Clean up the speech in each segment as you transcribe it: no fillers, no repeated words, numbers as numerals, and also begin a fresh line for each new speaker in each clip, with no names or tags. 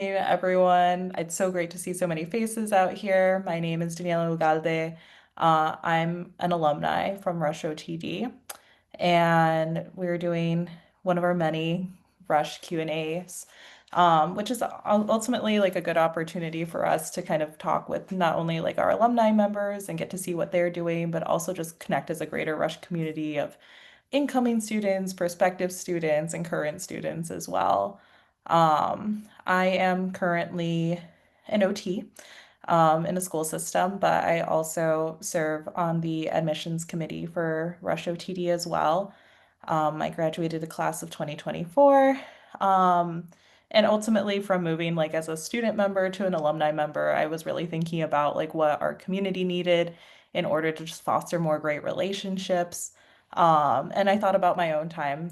Hey everyone. It's so great to see so many faces out here. My name is Daniela Ugalde. I'm an alumni from Rush OTD, and we're doing one of our many Rush Q&As, which is ultimately like a good opportunity for us to kind of talk with not only like our alumni members and get to see what they're doing, but also just connect as a greater Rush community of incoming students, prospective students, and current students as well. I am currently an OT in a school system, but I also serve on the admissions committee for Rush OTD as well. I graduated the class of 2024. Um, and ultimately from moving like as a student member to an alumni member, I was really thinking about like what our community needed in order to just foster more great relationships. And I thought about my own time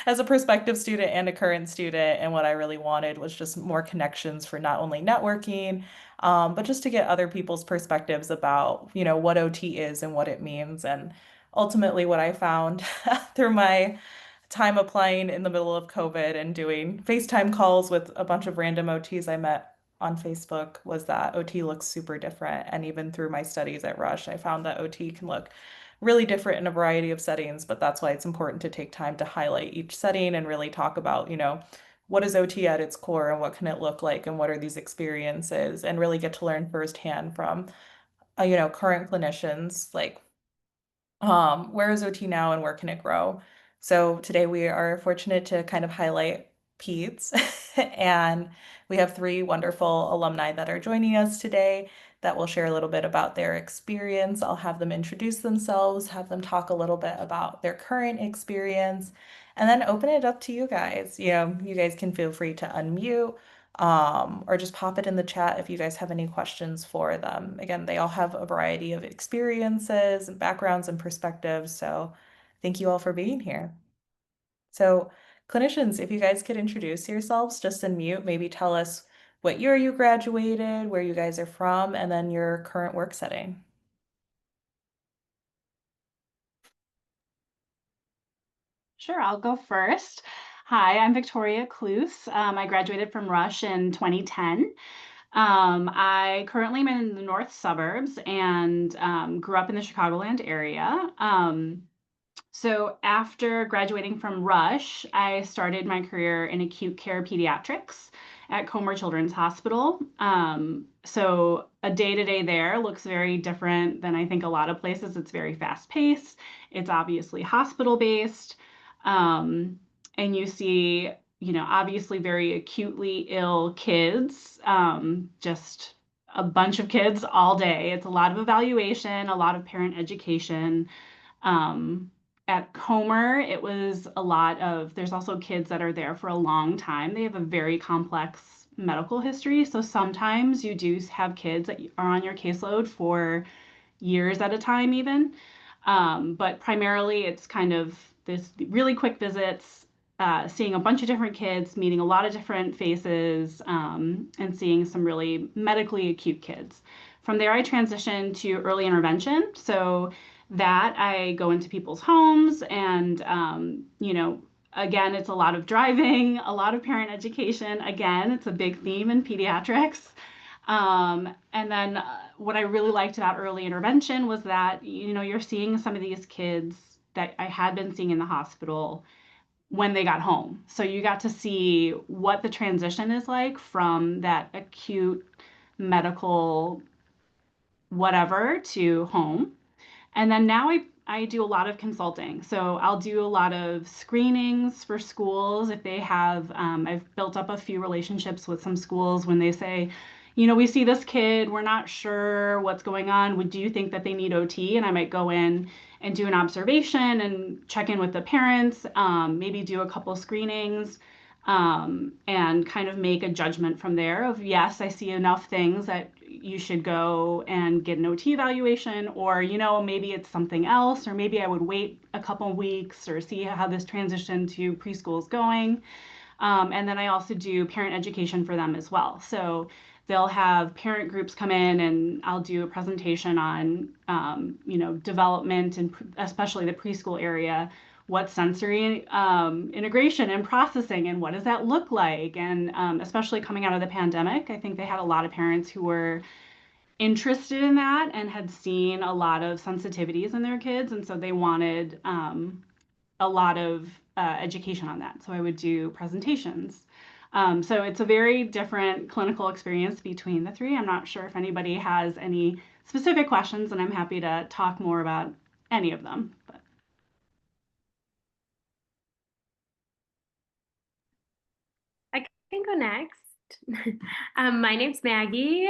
as a prospective student and a current student, and what I really wanted was just more connections for not only networking, but just to get other people's perspectives about, what OT is and what it means. And ultimately, what I found through my time applying in the middle of COVID and doing FaceTime calls with a bunch of random OTs I met on Facebook was that OT looks super different. And even through my studies at Rush, I found that OT can look really different in a variety of settings, but that's why it's important to take time to highlight each setting and really talk about, what is OT at its core and what can it look like and what are these experiences and really get to learn firsthand from, current clinicians like where is OT now and where can it grow? So today we are fortunate to kind of highlight peds and we have three wonderful alumni that are joining us today that will share a little bit about their experience. I'll have them introduce themselves, have them talk a little bit about their current experience, and then open it up to you guys. You guys can feel free to unmute or just pop it in the chat if you guys have any questions for them. Again, they all have a variety of experiences and backgrounds and perspectives, so thank you all for being here. So, clinicians, if you guys could introduce yourselves just in mute, maybe tell us what year you graduated, where you guys are from, and then your current work setting.
Sure, I'll go first. Hi, I'm Victoria Kluss. I graduated from Rush in 2010. I currently am in the north suburbs and grew up in the Chicagoland area. So after graduating from Rush, I started my career in acute care pediatrics at Comer Children's Hospital. So a day-to-day there looks very different than I think a lot of places. It's very fast-paced. It's obviously hospital-based. Um, and you see, obviously very acutely ill kids, just a bunch of kids all day. It's a lot of evaluation, a lot of parent education. Um, at Comer, it was a lot of, there's also kids that are there for a long time. They have a very complex medical history. So sometimes you do have kids that are on your caseload for years at a time, even. But primarily, it's kind of this really quick visits, seeing a bunch of different kids, meeting a lot of different faces, and seeing some really medically acute kids. From there, I transitioned to early intervention. So that I go into people's homes and, again, it's a lot of driving, a lot of parent education. Again, it's a big theme in pediatrics. And then what I really liked about early intervention was that, you're seeing some of these kids that I had been seeing in the hospital when they got home. So you got to see what the transition is like from that acute medical whatever to home. And then now I do a lot of consulting. So I'll do a lot of screenings for schools if they have, I've built up a few relationships with some schools when they say, we see this kid, we're not sure what's going on. Do you think that they need OT? And I might go in and do an observation and check in with the parents, maybe do a couple screenings, and kind of make a judgment from there of, yes, I see enough things that you should go and get an OT evaluation, or, maybe it's something else, or maybe I would wait a couple weeks or see how this transition to preschool is going. And then I also do parent education for them as well. So they'll have parent groups come in and I'll do a presentation on, development and especially the preschool area what sensory integration and processing and what does that look like? And especially coming out of the pandemic, I think they had a lot of parents who were interested in that and had seen a lot of sensitivities in their kids. And so they wanted a lot of education on that. So I would do presentations. So it's a very different clinical experience between the three. I'm not sure if anybody has any specific questions, and I'm happy to talk more about any of them. But
I can go next. My name's Maggie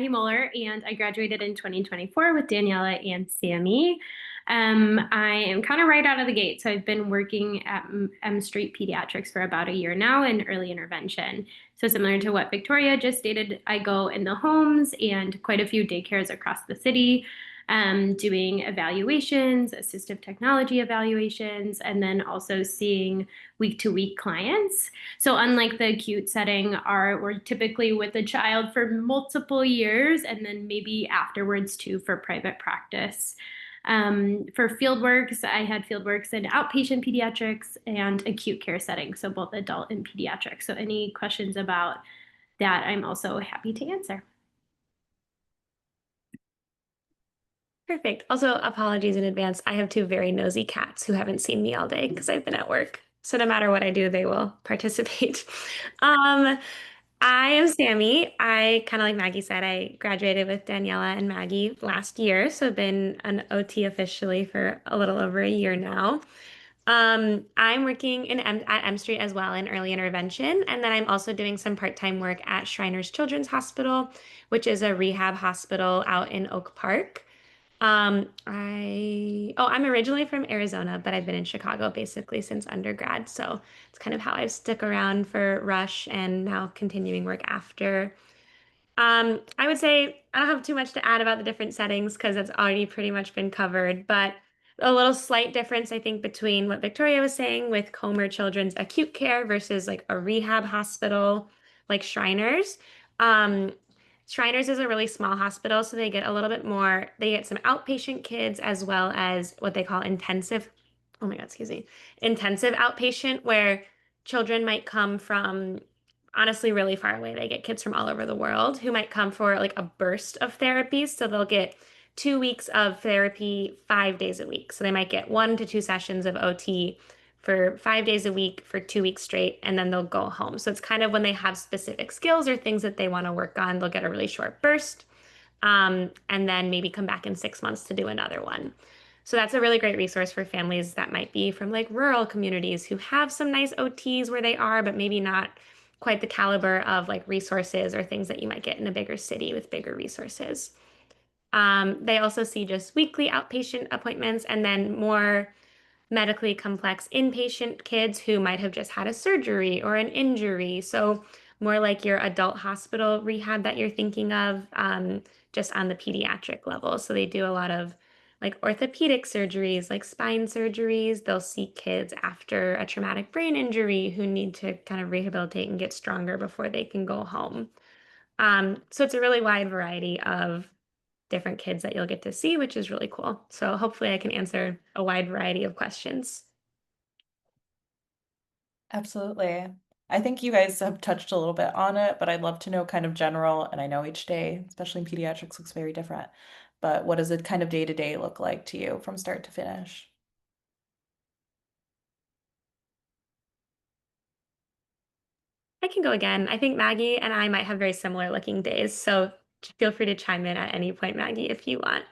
Moeller, and I graduated in 2024 with Daniela and Sammy. I am kind of right out of the gate. So I've been working at M Street Pediatrics for about a year now in early intervention. So similar to what Victoria just stated, I go in the homes and quite a few daycares across the city, doing evaluations, assistive technology evaluations, and then also seeing week-to-week clients. So unlike the acute setting, we're typically with a child for multiple years and then maybe afterwards too for private practice. For fieldworks, I had fieldworks in outpatient pediatrics and acute care settings, so both adult and pediatrics. So any questions about that, I'm also happy to answer.
Perfect. Also, apologies in advance. I have two very nosy cats who haven't seen me all day because I've been at work. So no matter what I do, they will participate. Um, I am Sammy. I kind of like Maggie said, I graduated with Daniela and Maggie last year, so I've been an OT officially for a little over a year now. I'm working at M Street as well in early intervention, and then I'm also doing some part-time work at Shriners Children's Hospital, which is a rehab hospital out in Oak Park. I'm originally from Arizona, but I've been in Chicago basically since undergrad. So it's kind of how I've stuck around for Rush and now continuing work after. I would say I don't have too much to add about the different settings because it's already pretty much been covered, but a little slight difference, I think, between what Victoria was saying with Comer Children's acute care versus like a rehab hospital like Shriners. Um, Shriners is a really small hospital, so they get a little bit more, they get some outpatient kids as well as what they call intensive, oh my God, excuse me, intensive outpatient, where children might come from honestly really far away. They get kids from all over the world who might come for like a burst of therapies. So they'll get 2 weeks of therapy 5 days a week. So they might get 1 to 2 sessions of OT for 5 days a week for 2 weeks straight, and then they'll go home. So it's kind of when they have specific skills or things that they want to work on, they'll get a really short burst, and then maybe come back in 6 months to do another one. So that's a really great resource for families that might be from like rural communities who have some nice OTs where they are, but maybe not quite the caliber of like resources or things that you might get in a bigger city with bigger resources. They also see just weekly outpatient appointments and then more medically complex inpatient kids who might have just had a surgery or an injury. So more like your adult hospital rehab that you're thinking of, just on the pediatric level. So they do a lot of like orthopedic surgeries, like spine surgeries. They'll see kids after a traumatic brain injury who need to kind of rehabilitate and get stronger before they can go home. So it's a really wide variety of different kids that you'll get to see, which is really cool. So hopefully I can answer a wide variety of questions.
Absolutely. I think you guys have touched a little bit on it, but I'd love to know kind of general, and I know each day, especially in pediatrics, looks very different. But what does it kind of day to day look like to you from start to finish?
I can go again. I think Maggie and I might have very similar looking days, so feel free to chime in at any point, Maggie, if you want.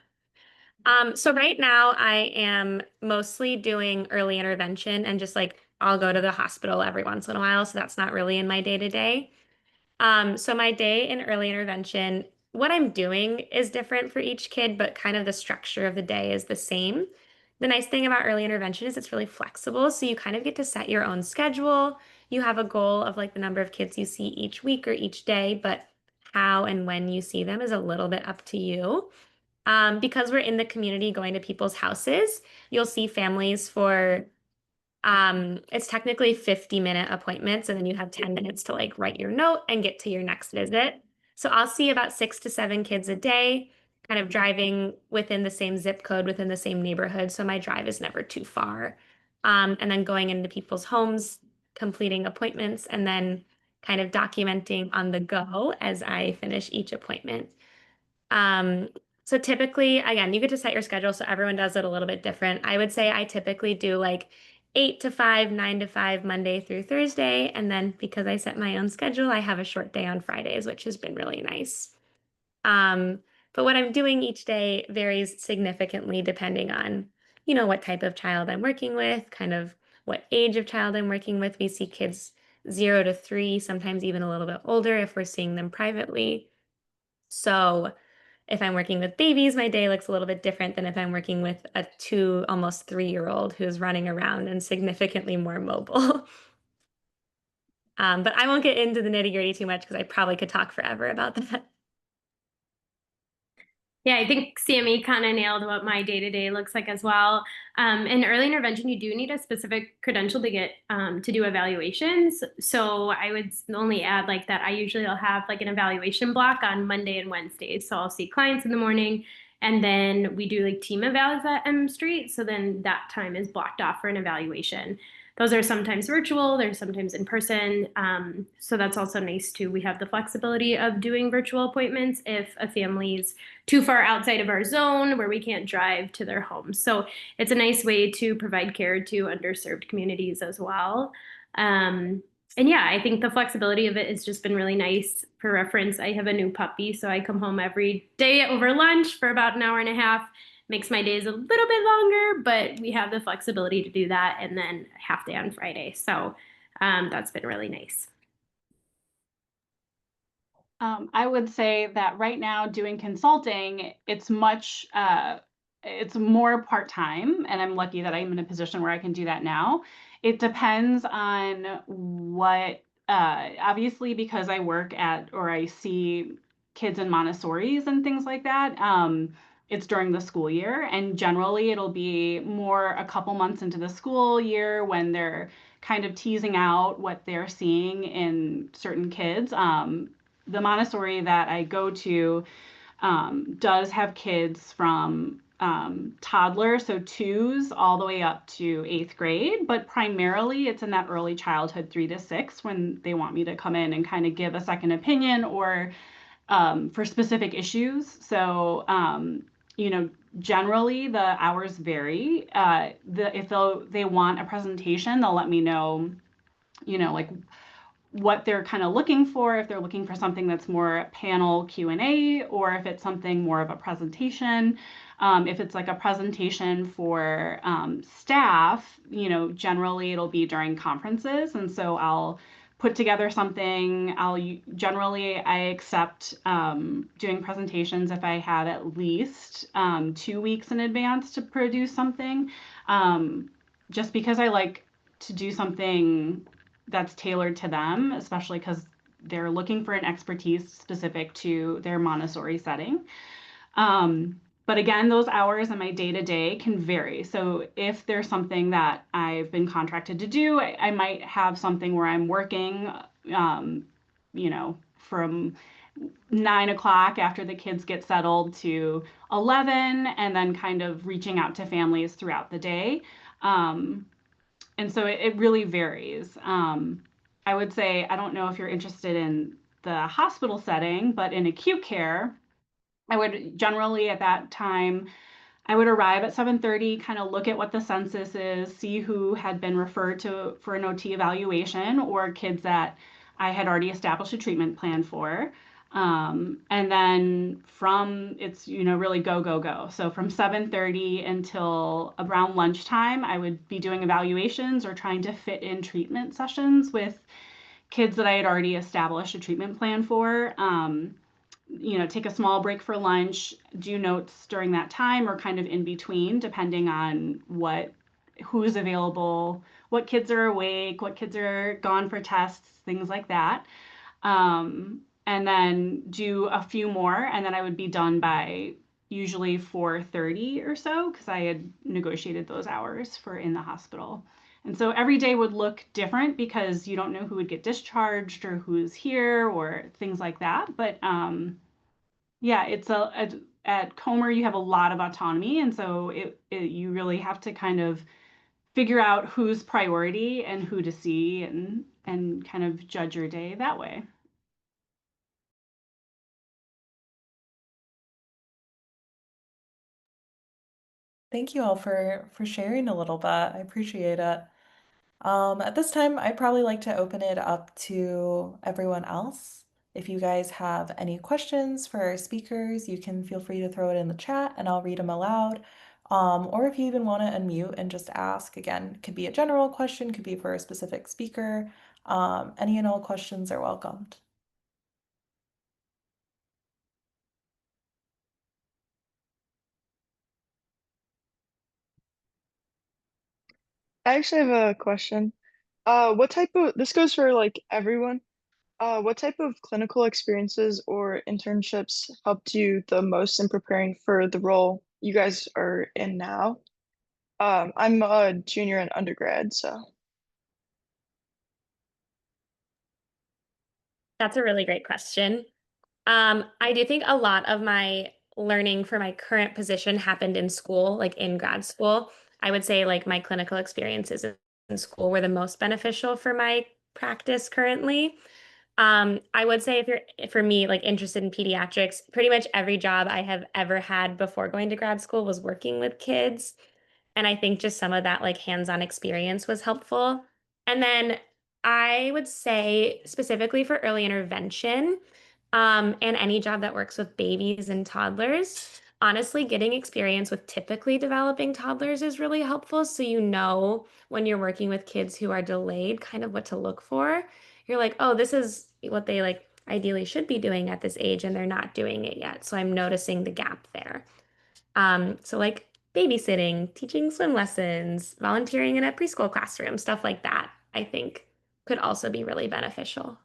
So right now I am mostly doing early intervention and just like I'll go to the hospital every once in a while, so that's not really in my day to day. So my day in early intervention, what I'm doing is different for each kid, but kind of the structure of the day is the same. The nice thing about early intervention is it's really flexible, so you kind of get to set your own schedule. You have a goal of like the number of kids you see each week or each day, but how and when you see them is a little bit up to you. Because we're in the community going to people's houses, you'll see families for it's technically 50-minute appointments, and then you have 10 minutes to like write your note and get to your next visit. So I'll see about 6 to 7 kids a day, kind of driving within the same zip code, within the same neighborhood. So my drive is never too far. and then going into people's homes, completing appointments, and then kind of documenting on the go as I finish each appointment. Um, so typically, again, you get to set your schedule, so everyone does it a little bit different. I would say I typically do like 8 to 5, 9 to 5, Monday through Thursday. And then because I set my own schedule, I have a short day on Fridays, which has been really nice. Um, but what I'm doing each day varies significantly depending on, what type of child I'm working with, kind of what age of child I'm working with. We see kids 0 to 3, sometimes even a little bit older if we're seeing them privately. So if I'm working with babies, my day looks a little bit different than if I'm working with a 2, almost 3-year-old who's running around and significantly more mobile. But I won't get into the nitty-gritty too much because I probably could talk forever about that.
Yeah, I think Sammy kind of nailed what my day-to-day looks like as well. In early intervention, you do need a specific credential to get to do evaluations. So I would only add like that. I usually will have like an evaluation block on Monday and Wednesdays. So I'll see clients in the morning, and then we do like team evals at M Street. So then that time is blocked off for an evaluation. Those are sometimes virtual, they're sometimes in person. So that's also nice too. We have the flexibility of doing virtual appointments if a family's too far outside of our zone where we can't drive to their homes. So it's a nice way to provide care to underserved communities as well. Um, and yeah, I think the flexibility of it has just been really nice. For reference, I have a new puppy, so I come home every day over lunch for about an hour and a half. Makes my days a little bit longer, but we have the flexibility to do that, and then half day on Friday. So that's been really nice.
I would say that right now doing consulting, it's more part-time, and I'm lucky that I'm in a position where I can do that now. It depends on what, obviously because I work at, or I see kids in Montessori's and things like that, it's during the school year, and generally it'll be more a couple months into the school year when they're kind of teasing out what they're seeing in certain kids. The Montessori that I go to does have kids from toddler, so twos, all the way up to 8th grade, but primarily it's in that early childhood, 3 to 6, when they want me to come in and kind of give a second opinion or for specific issues. So, generally the hours vary. If they want a presentation, they'll let me know, like what they're kind of looking for, if they're looking for something that's more panel Q&A, or if it's something more of a presentation. If it's like a presentation for staff, generally it'll be during conferences. And so I'll put together something. I accept doing presentations if I have at least 2 weeks in advance to produce something, just because I like to do something that's tailored to them, especially because they're looking for an expertise specific to their Montessori setting. But again, those hours in my day-to-day can vary. So if there's something that I've been contracted to do, I might have something where I'm working, from 9 o'clock after the kids get settled to 11, and then kind of reaching out to families throughout the day. And so it really varies. I would say, I don't know if you're interested in the hospital setting, but in acute care, I would generally at that time, I would arrive at 7:30, kind of look at what the census is, see who had been referred to for an OT evaluation or kids that I had already established a treatment plan for. And then it's, really go, go, go. So from 7:30 until around lunchtime, I would be doing evaluations or trying to fit in treatment sessions with kids that I had already established a treatment plan for. Take a small break for lunch, do notes during that time or kind of in between, depending on who's available, what kids are awake, what kids are gone for tests, things like that. And then do a few more, and then I would be done by usually 4:30 or so, because I had negotiated those hours for in the hospital. And so every day would look different because you don't know who would get discharged or who's here or things like that. But yeah, at Comer you have a lot of autonomy, and so you really have to kind of figure out who's priority and who to see and kind of judge your day that way.
Thank you all for sharing a little bit. I appreciate it. At this time, I'd probably like to open it up to everyone else. If you guys have any questions for our speakers, you can feel free to throw it in the chat and I'll read them aloud. Or if you even want to unmute and just ask, again, could be a general question, could be for a specific speaker. Any and all questions are welcomed.
I actually have a question. What type of, this goes for like everyone. What type of clinical experiences or internships helped you the most in preparing for the role you guys are in now? I'm a junior in undergrad, so.
That's a really great question. I do think a lot of my learning for my current position happened in school, like in grad school. I would say like my clinical experiences in school were the most beneficial for my practice currently. I would say if you're, for me, like interested in pediatrics, pretty much every job I have ever had before going to grad school was working with kids. And I think just some of that like hands-on experience was helpful. And then I would say specifically for early intervention, and any job that works with babies and toddlers, honestly, getting experience with typically developing toddlers is really helpful. So you know when you're working with kids who are delayed, kind of what to look for. You're like, oh, this is what they like ideally should be doing at this age, and they're not doing it yet. So I'm noticing the gap there. So like babysitting, teaching swim lessons, volunteering in a preschool classroom, stuff like that, I think could also be really beneficial.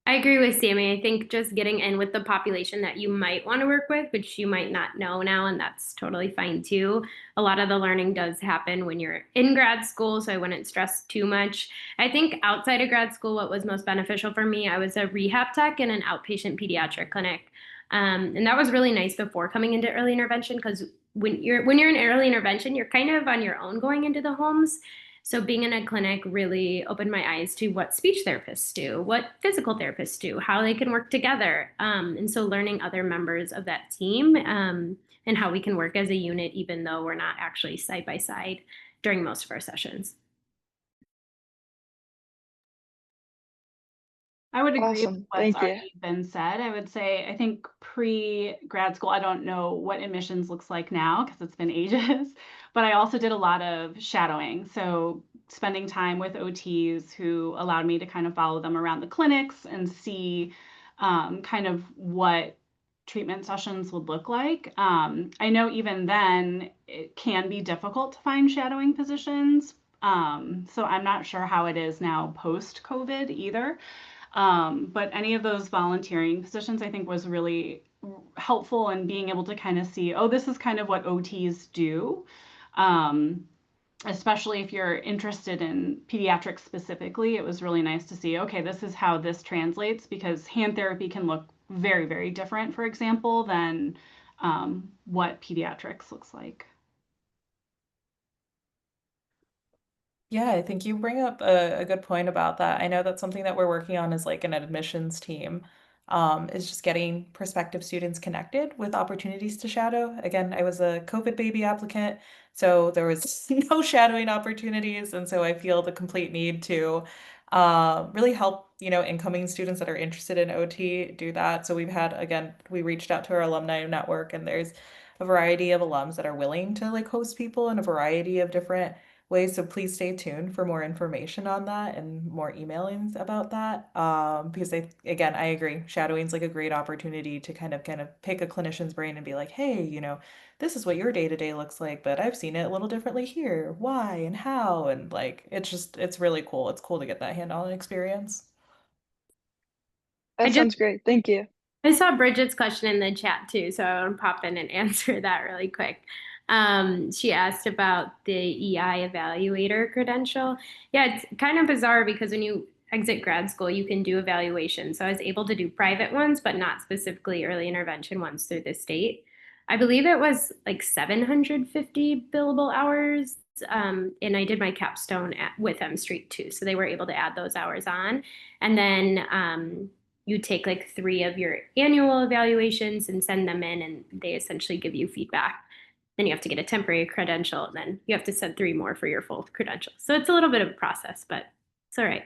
I agree with Sammy. I think just getting in with the population that you might want to work with, which you might not know now, and that's totally fine too. A lot of the learning does happen when you're in grad school, so I wouldn't stress too much. I think outside of grad school, what was most beneficial for me, I was a rehab tech in an outpatient pediatric clinic. And that was really nice before coming into early intervention because when you're in early intervention, you're kind of on your own going into the homes. So being in a clinic really opened my eyes to what speech therapists do, what physical therapists do, how they can work together. And so learning other members of that team and how we can work as a unit, even though we're not actually side by side during most of our sessions.
I would agree with
Awesome.
what's
Thank you.
already been said. I would say, I think pre-grad school, I don't know what admissions looks like now because it's been ages, but I also did a lot of shadowing. So spending time with OTs who allowed me to kind of follow them around the clinics and see kind of what treatment sessions would look like. I know even then it can be difficult to find shadowing positions. So I'm not sure how it is now post-COVID either. But any of those volunteering positions, I think, was really helpful in being able to kind of see, oh, this is kind of what OTs do. Especially if you're interested in pediatrics specifically, it was really nice to see, okay, this is how this translates because hand therapy can look very, very different, for example, than what pediatrics looks like.
Yeah, I think you bring up a good point about that. I know that's something that we're working on as like an admissions team, is just getting prospective students connected with opportunities to shadow. Again, I was a COVID baby applicant, so there was no shadowing opportunities, and so I feel the complete need to really help, incoming students that are interested in OT do that. So we've had, again, we reached out to our alumni network, and there's a variety of alums that are willing to like host people in a variety of different ways. So please stay tuned for more information on that and more emailings about that. Because again, I agree. Shadowing is like a great opportunity to kind of pick a clinician's brain and be like, hey, this is what your day to day looks like, but I've seen it a little differently here. Why and how? And like, it's really cool. It's cool to get that hand-on experience.
I
That
just
sounds great. Thank you.
I saw Bridget's question in the chat too, so I want to pop in and answer that really quick. She asked about the EI evaluator credential. Yeah, it's kind of bizarre because when you exit grad school, you can do evaluations. So I was able to do private ones, but not specifically early intervention ones through the state. I believe it was like 750 billable hours. And I did my capstone with M Street too. So they were able to add those hours on. And then you take like 3 of your annual evaluations and send them in, and they essentially give you feedback. Then you have to get a temporary credential, and then you have to send 3 more for your full credential. So it's a little bit of a process, but it's all right.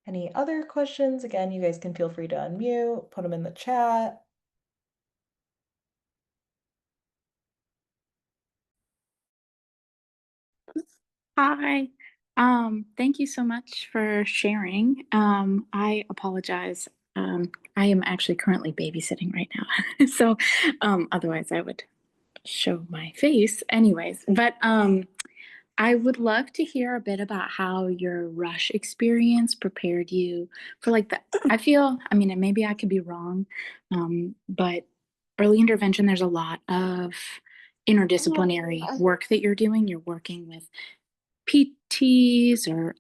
Any other questions? Again, you guys can feel free to unmute, put them in the chat.
Hi. Thank you so much for sharing. I apologize. I am actually currently babysitting right now. So, otherwise I would show my face anyways. But I would love to hear a bit about how your rush experience prepared you for like I feel, I mean, and maybe I could be wrong, but early intervention, there's a lot of interdisciplinary work that you're doing. You're working with PTs or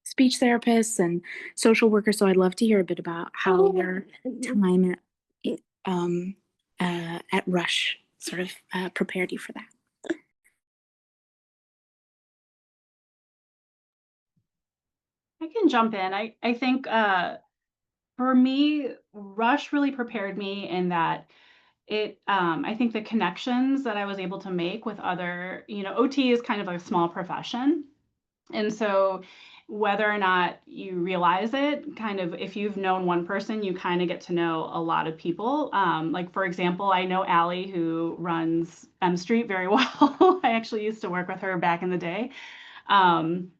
speech therapists and social workers. So I'd love to hear a bit about how your time at Rush sort of prepared you for that.
I can jump in. I think for me, Rush really prepared me in that I think the connections that I was able to make with other, OT is kind of a small profession. And so whether or not you realize it, kind of if you've known one person, you kind of get to know a lot of people. Like for example, I know Allie who runs M Street very well. I actually used to work with her back in the day. Um,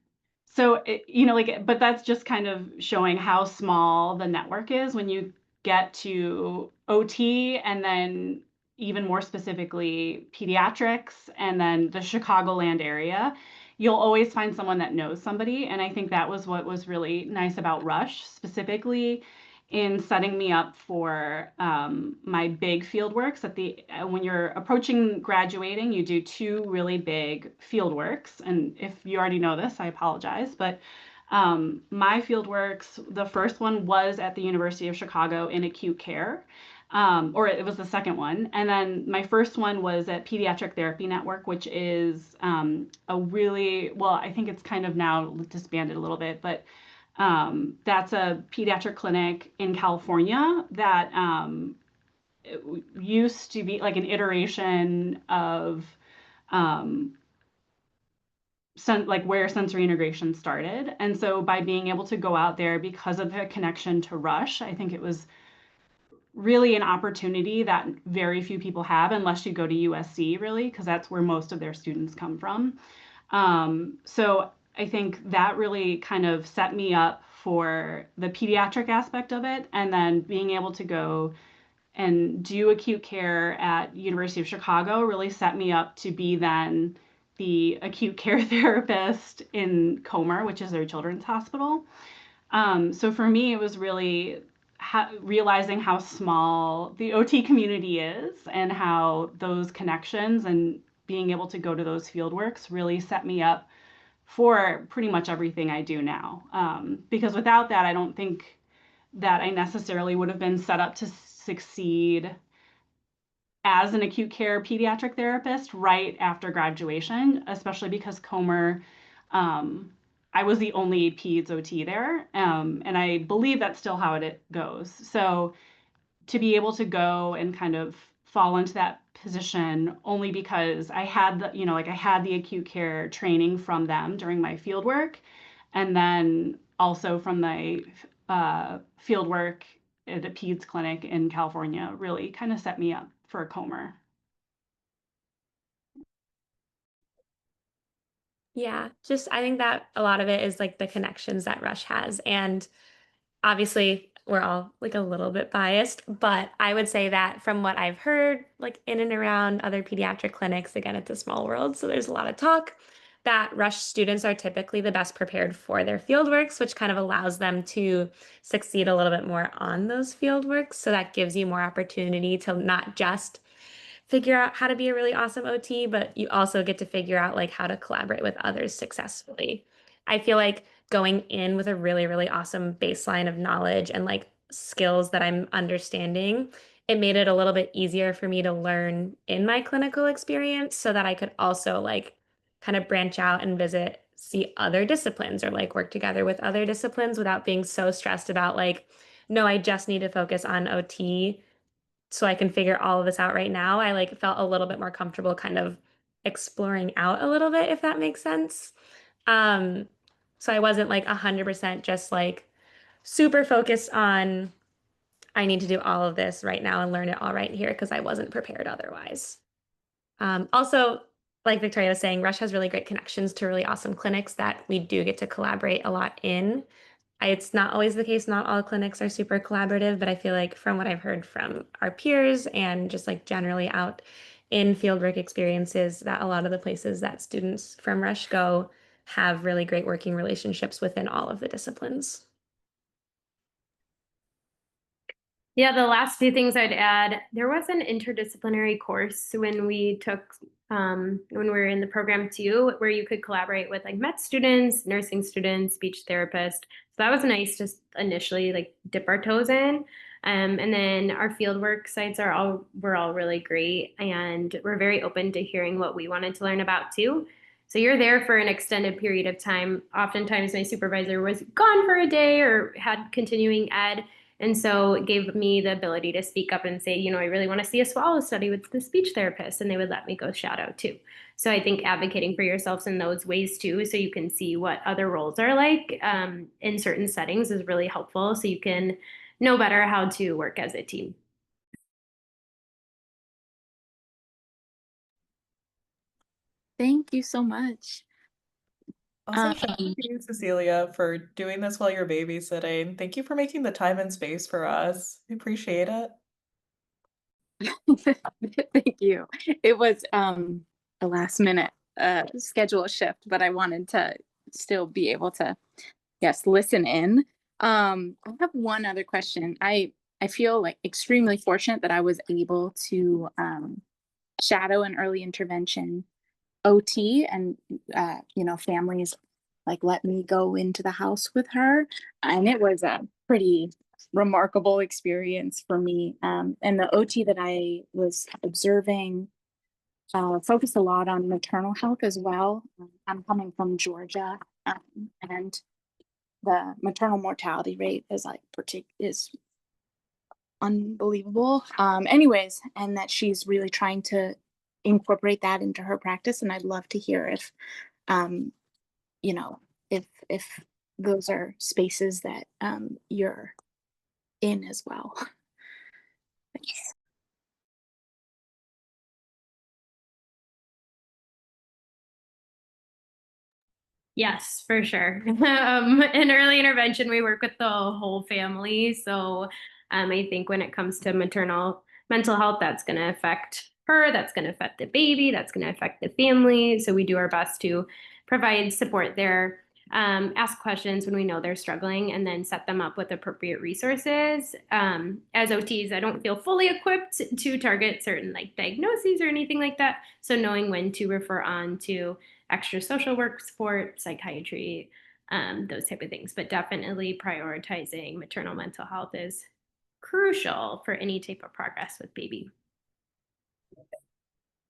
but that's just kind of showing how small the network is when you get to OT and then even more specifically pediatrics and then the Chicagoland area. You'll always find someone that knows somebody. And I think that was what was really nice about Rush, specifically in setting me up for my big field works when you're approaching graduating, you do 2 really big field works. And if you already know this, I apologize, but my field works, the first one was at the University of Chicago in acute care, or it was the second one. And then my first one was at Pediatric Therapy Network, which is I think it's kind of now disbanded a little bit, but that's a pediatric clinic in California that used to be like an iteration of like where sensory integration started. And so by being able to go out there because of the connection to Rush, I think it was really an opportunity that very few people have unless you go to USC, really, because that's where most of their students come from. So I think that really kind of set me up for the pediatric aspect of it, and then being able to go and do acute care at University of Chicago really set me up to be then the acute care therapist in Comer, which is their children's hospital. So for me, it was really realizing how small the OT community is and how those connections and being able to go to those field works really set me up for pretty much everything I do now. Because without that, I don't think that I necessarily would have been set up to succeed as an acute care pediatric therapist right after graduation, especially because Comer, I was the only peds OT there. And I believe that's still how it goes. So to be able to go and kind of fall into that position only because I had I had the acute care training from them during my field work, and then also from my field work at a peds clinic in California really kind of set me up for a Comer.
Yeah, just I think that a lot of it is like the connections that Rush has. And obviously, we're all like a little bit biased, but I would say that from what I've heard, like in and around other pediatric clinics, again, it's a small world, so there's a lot of talk that Rush students are typically the best prepared for their field works, which kind of allows them to succeed a little bit more on those field works. So that gives you more opportunity to not just figure out how to be a really awesome OT, but you also get to figure out like how to collaborate with others successfully. I feel like going in with a really, really awesome baseline of knowledge and like skills that I'm understanding, it made it a little bit easier for me to learn in my clinical experience so that I could also like kind of branch out and see other disciplines or like work together with other disciplines without being so stressed about like, no, I just need to focus on OT so I can figure all of this out right now. I like felt a little bit more comfortable kind of exploring out a little bit, if that makes sense. Um, so I wasn't like 100% just like super focused on I need to do all of this right now and learn it all right here because I wasn't prepared otherwise. Also, like Victoria was saying, Rush has really great connections to really awesome clinics that we do get to collaborate a lot in. It's not always the case. Not all clinics are super collaborative, but I feel like from what I've heard from our peers and just like generally out in fieldwork experiences, that a lot of the places that students from Rush go have really great working relationships within all of the disciplines.
Yeah, the last few things I'd add, there was an interdisciplinary course when we took when we were in the program too, where you could collaborate with like med students, nursing students, speech therapists. So that was nice just initially like dip our toes in. And then our fieldwork sites were all really great and we're very open to hearing what we wanted to learn about too. So you're there for an extended period of time. Oftentimes my supervisor was gone for a day or had continuing ed. And so it gave me the ability to speak up and say, you know, I really want to see a swallow study with the speech therapist, and they would let me go shadow too. So I think advocating for yourselves in those ways too, so you can see what other roles are like in certain settings is really helpful. So you can know better how to work as a team.
Thank you so much.
Also, shout out to you, Cecilia, for doing this while you're babysitting. Thank you for making the time and space for us. We appreciate it.
Thank you. It was a last minute schedule shift, but I wanted to still be able to, yes, listen in. I have one other question. I feel like extremely fortunate that I was able to shadow an early intervention OT, and you know, families like let me go into the house with her, and it was a pretty remarkable experience for me. And the OT that I was observing focused a lot on maternal health as well. I'm coming from Georgia, and the maternal mortality rate is like is unbelievable. Anyways, and that she's really trying to incorporate that into her practice. And I'd love to hear if, you know, if those are spaces that you're in as well. Thanks.
Yes, for sure. In early intervention, we work with the whole family. So I think when it comes to maternal mental health, that's going to affect her, that's going to affect the baby, that's going to affect the family. So we do our best to provide support there, ask questions when we know they're struggling, and then set them up with appropriate resources. As OTs, I don't feel fully equipped to target certain like diagnoses or anything like that. So knowing when to refer on to extra social work, sport, psychiatry, those type of things. But definitely prioritizing maternal mental health is crucial for any type of progress with baby.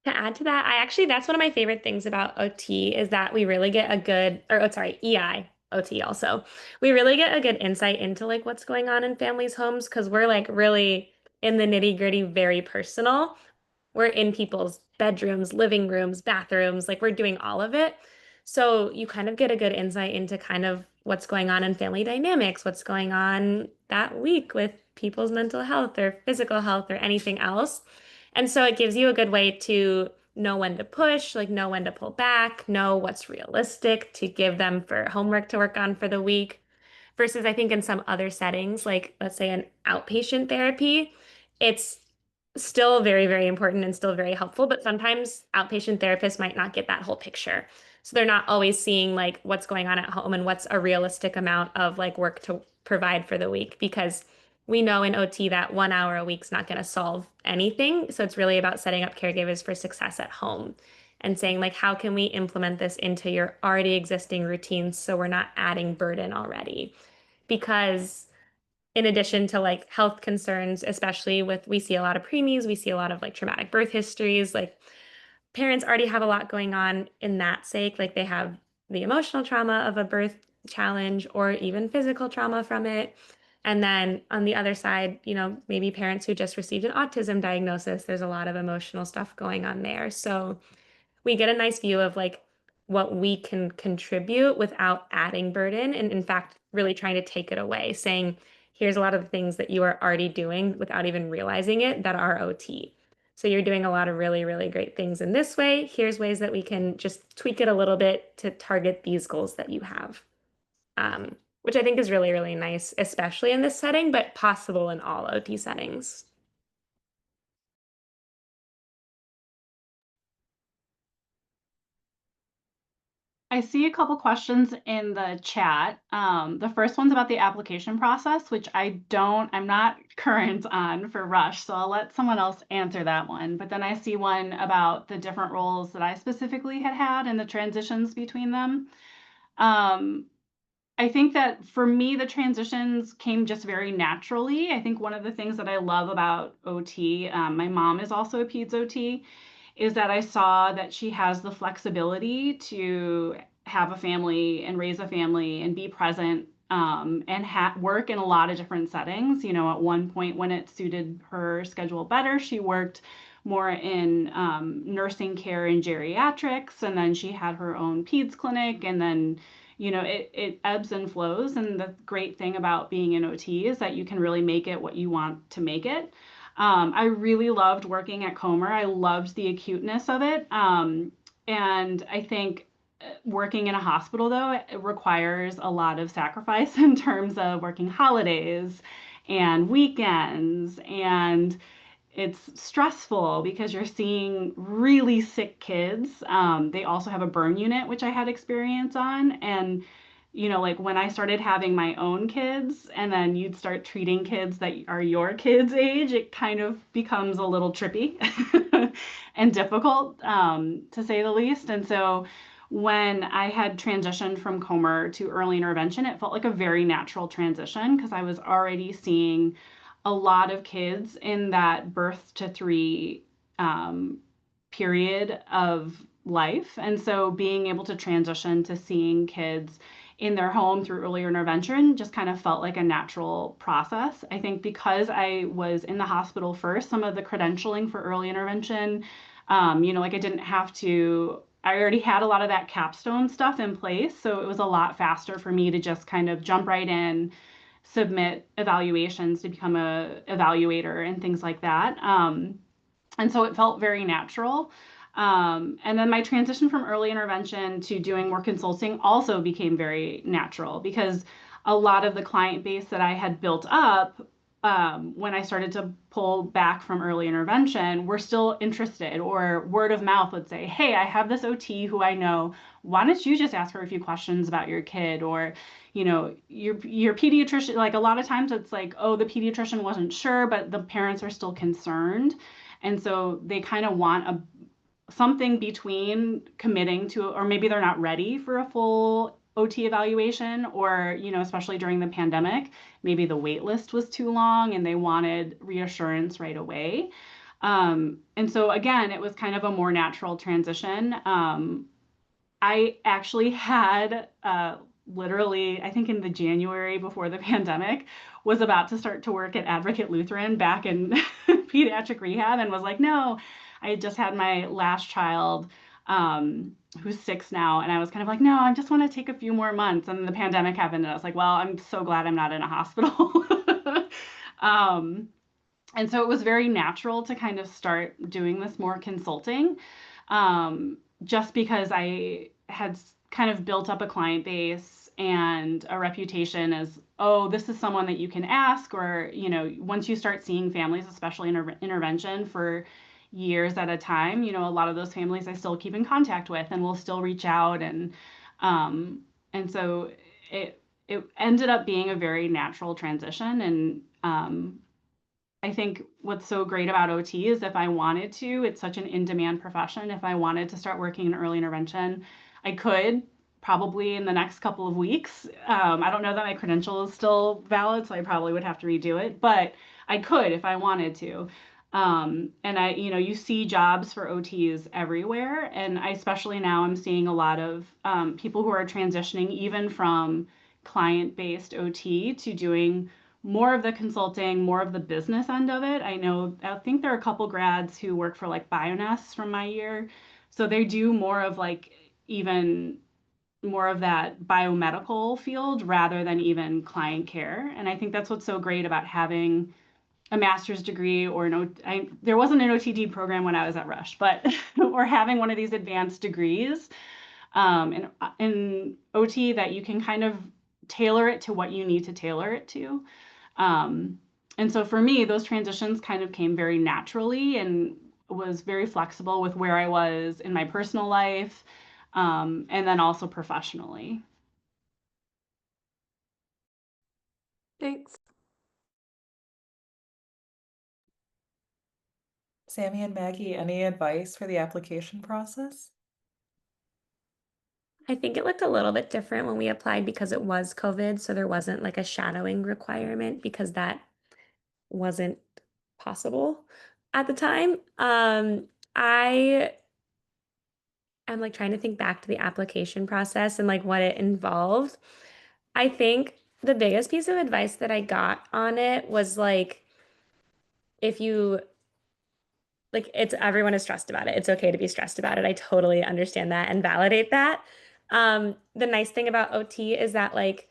To add to that, that's one of my favorite things about OT is that we really get a good, or oh, sorry, EI, OT also. We really get a good insight into like what's going on in families' homes because we're like really in the nitty-gritty, very personal. We're in people's bedrooms, living rooms, bathrooms, like we're doing all of it. So you kind of get a good insight into kind of what's going on in family dynamics, what's going on that week with people's mental health or physical health or anything else. And so it gives you a good way to know when to push, like know when to pull back, know what's realistic to give them for homework to work on for the week. Versus I think in some other settings, like let's say an outpatient therapy, it's still very, very important and still very helpful, but sometimes outpatient therapists might not get that whole picture. So they're not always seeing like what's going on at home and what's a realistic amount of like work to provide for the week because we know in OT that 1 hour a week's not going to solve anything. So it's really about setting up caregivers for success at home and saying, like, how can we implement this into your already existing routines so we're not adding burden already? Because in addition to like health concerns, especially with, we see a lot of preemies, we see a lot of like traumatic birth histories, like parents already have a lot going on in that sake. Like they have the emotional trauma of a birth challenge or even physical trauma from it. And then on the other side, maybe parents who just received an autism diagnosis, there's a lot of emotional stuff going on there. So we get a nice view of like what we can contribute without adding burden. And in fact, really trying to take it away, saying, here's a lot of the things that you are already doing without even realizing it that are OT. So you're doing a lot of really, really great things in this way. Here's ways that we can just tweak it a little bit to target these goals that you have, which I think is really, really nice, especially in this setting, but possible in all OT settings.
I see a couple questions in the chat. The first one's about the application process, which I'm not current on for Rush, so I'll let someone else answer that one. But then I see one about the different roles that I specifically had and the transitions between them. I think that for me, the transitions came just very naturally. I think one of the things that I love about OT, my mom is also a peds OT, is that I saw that she has the flexibility to have a family and raise a family and be present, and work in a lot of different settings. At one point when it suited her schedule better, she worked more in nursing care and geriatrics, and then she had her own peds clinic, and then it ebbs and flows. And the great thing about being in OT is that you can really make it what you want to make it. I really loved working at Comer. I loved the acuteness of it. And I think working in a hospital, though, it requires a lot of sacrifice in terms of working holidays and weekends. And it's stressful because you're seeing really sick kids. They also have a burn unit, which I had experience on. And like when I started having my own kids and then you'd start treating kids that are your kids' age, it kind of becomes a little trippy and difficult, to say the least. And so when I had transitioned from Comer to early intervention, it felt like a very natural transition because I was already seeing a lot of kids in that birth to 3 period of life. And so being able to transition to seeing kids in their home through earlier intervention just kind of felt like a natural process. I think because I was in the hospital first, some of the credentialing for early intervention, like I didn't have to, I already had a lot of that capstone stuff in place. So it was a lot faster for me to just kind of jump right in, submit evaluations to become a evaluator and things like that. And so it felt very natural. And then my transition from early intervention to doing more consulting also became very natural because a lot of the client base that I had built up, when I started to pull back from early intervention, were still interested, or word of mouth would say, hey, I have this OT who I know. Why don't you just ask her a few questions about your kid? Or, your pediatrician, like a lot of times it's like, oh, the pediatrician wasn't sure, but the parents are still concerned. And so they kind of want something between committing to, or maybe they're not ready for a full OT evaluation, or, especially during the pandemic, maybe the wait list was too long and they wanted reassurance right away. And so again, it was kind of a more natural transition. I actually had literally, I think in the January before the pandemic, was about to start to work at Advocate Lutheran back in pediatric rehab, and was like, no, I had just had my last child, who's 6 now. And I was kind of like, no, I just want to take a few more months. And the pandemic happened. And I was like, well, I'm so glad I'm not in a hospital. And so it was very natural to kind of start doing this more consulting, just because I had kind of built up a client base and a reputation as, oh, this is someone that you can ask. Or, once you start seeing families, especially in intervention for years at a time, a lot of those families I still keep in contact with and will still reach out. And so it ended up being a very natural transition. And Um, I think what's so great about OT is if I wanted to, it's such an in-demand profession. If I wanted to start working in early intervention, I could probably in the next couple of weeks. I don't know that my credential is still valid, so I probably would have to redo it, but I could if I wanted to. And you see jobs for OTs everywhere, and I especially now I'm seeing a lot of people who are transitioning even from client-based OT to doing more of the consulting, more of the business end of it. I think there are a couple grads who work for like Bioness from my year. So they do more of like even more of that biomedical field rather than even client care. And I think that's what's so great about having a master's degree or there wasn't an OTD program when I was at Rush, but or having one of these advanced degrees in OT that you can kind of tailor it to what you need to tailor it to. Um, and so for me, those transitions kind of came very naturally and was very flexible with where I was in my personal life, and then also professionally.
Thanks.
Sammy and Maggie, any advice for the application process?
I think it looked a little bit different when we applied because it was COVID, so there wasn't like a shadowing requirement because that wasn't possible at the time. I am like trying to think back to the application process and like what it involved. I think the biggest piece of advice that I got on it was like if you like it's everyone is stressed about it. It's okay to be stressed about it. I totally understand that and validate that. The nice thing about OT is that like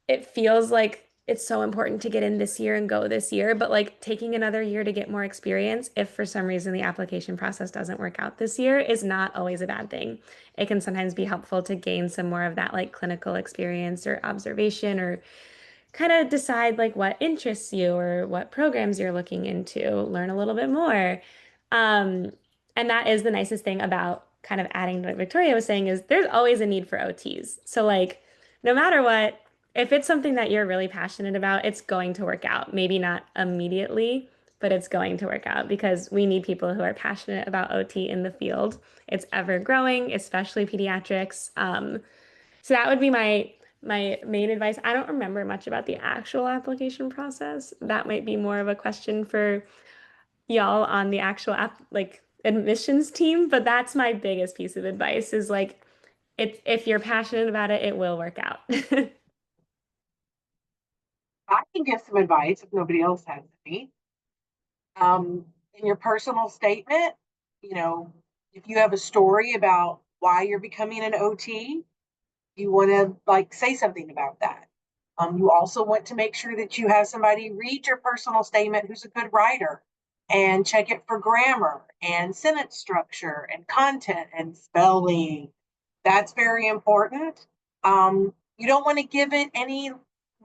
it feels like it's so important to get in this year and go this year, but like taking another year to get more experience, if for some reason the application process doesn't work out this year, is not always a bad thing. It can sometimes be helpful to gain some more of that like clinical experience or observation or kind of decide like what interests you or what programs you're looking into, learn a little bit more. Um, and that is the nicest thing about kind of adding to what Victoria was saying is there's always a need for OTs. So like no matter what, if it's something that you're really passionate about, it's going to work out. Maybe not immediately, but it's going to work out because we need people who are passionate about OT in the field. It's ever growing, especially pediatrics. So that would be my main advice. I don't remember much about the actual application process. That might be more of a question for y'all on the actual app, like admissions team, but that's my biggest piece of advice is like if you're passionate about it, it will work out.
I can give some advice if nobody else has any. In your personal statement, you know, if you have a story about why you're becoming an OT, you want to like say something about that. You also want to make sure that you have somebody read your personal statement who's a good writer and check it for grammar and sentence structure and content and spelling. That's very important. You don't want to give it any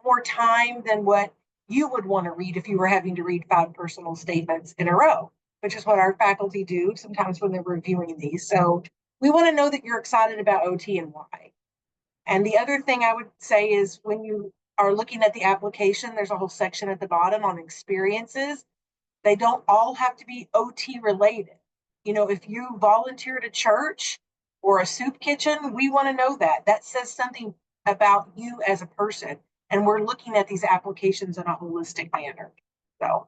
more time than what you would want to read if you were having to read 5 personal statements in a row, which is what our faculty do sometimes when they're reviewing these. So we want to know that you're excited about OT and why. And the other thing I would say is when you are looking at the application, there's a whole section at the bottom on experiences. They don't all have to be OT related. You know, if you volunteered at church or a soup kitchen, we want to know that. That says something about you as a person. And we're looking at these applications in a holistic manner. So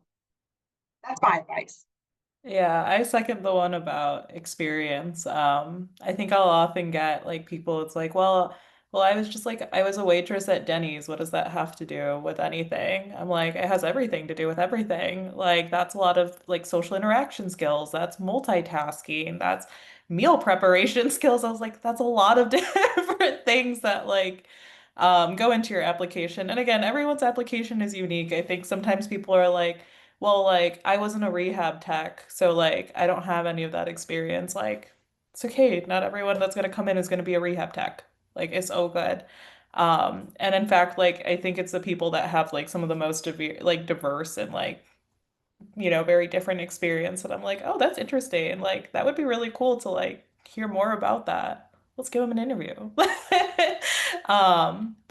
that's my advice.
Yeah, I second the one about experience. I think I'll often get like people, it's like, well, I was just like, I was a waitress at Denny's. What does that have to do with anything? I'm like, it has everything to do with everything. Like, that's a lot of like social interaction skills. That's multitasking. That's meal preparation skills. I was like, that's a lot of different things that like go into your application. And again, everyone's application is unique. I think sometimes people are like, well, like I wasn't a rehab tech, so like I don't have any of that experience. Like it's okay. Not everyone that's gonna come in is gonna be a rehab tech. Like it's all good. And in fact, like I think it's the people that have like some of the most like diverse and like, very different experience that I'm like, oh, that's interesting. Like that would be really cool to like hear more about that. Let's give them an interview. But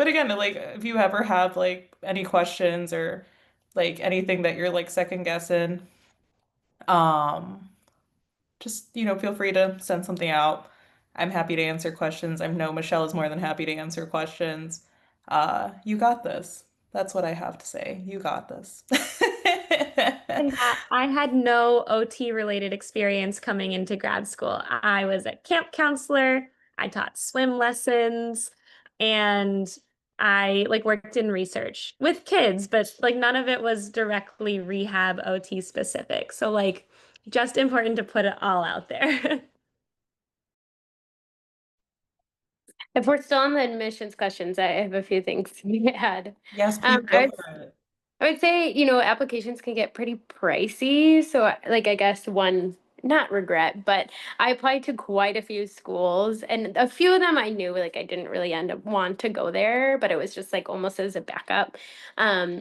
again, like if you ever have like any questions or like anything that you're like second guessing, um, just, feel free to send something out. I'm happy to answer questions. I know Michelle is more than happy to answer questions. You got this. That's what I have to say. You got this.
And that I had no OT related experience coming into grad school. I was a camp counselor. I taught swim lessons and I like worked in research with kids, but like none of it was directly rehab OT specific. So like just important to put it all out there.
If we're still on the admissions questions, I have a few things to add.
Yes, please
Um, I
go
would
for it.
I would say, applications can get pretty pricey. So, like, I guess one, not regret, but I applied to quite a few schools, and a few of them I knew, like, I didn't really end up want to go there, but it was just like almost as a backup,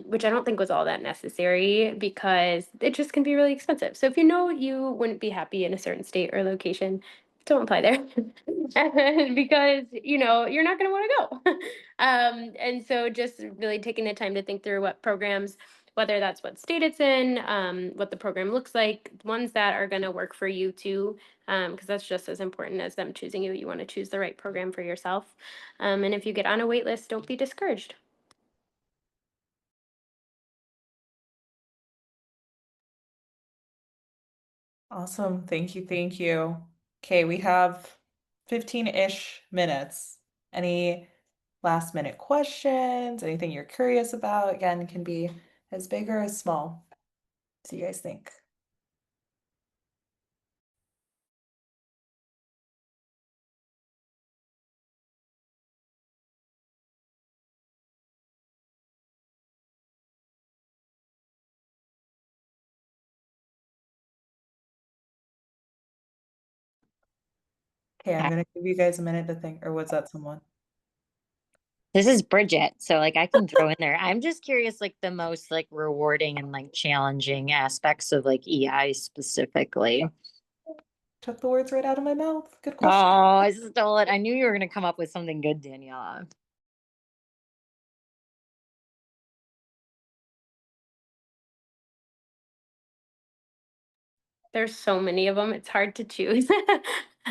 which I don't think was all that necessary because it just can be really expensive. So, if you know you wouldn't be happy in a certain state or location, don't apply there because you're not going to want to go. And so just really taking the time to think through what programs, whether that's what state it's in, what the program looks like, ones that are going to work for you too, because that's just as important as them choosing you. You want to choose the right program for yourself. And if you get on a wait list, don't be discouraged.
Awesome. Thank you. Thank you. Okay, we have 15-ish minutes. Any last minute questions? Anything you're curious about? Again, can be as big or as small. What do you guys think? Okay, I'm gonna give you guys a minute to think, or was that someone?
This is Bridget, so like I can throw in there. I'm just curious, like the most like rewarding and like challenging aspects of like EI specifically.
Took the words right out of my mouth. Good
Oh,
question.
I stole it. I knew you were gonna come up with something good, Daniela.
There's so many of them, it's hard to choose.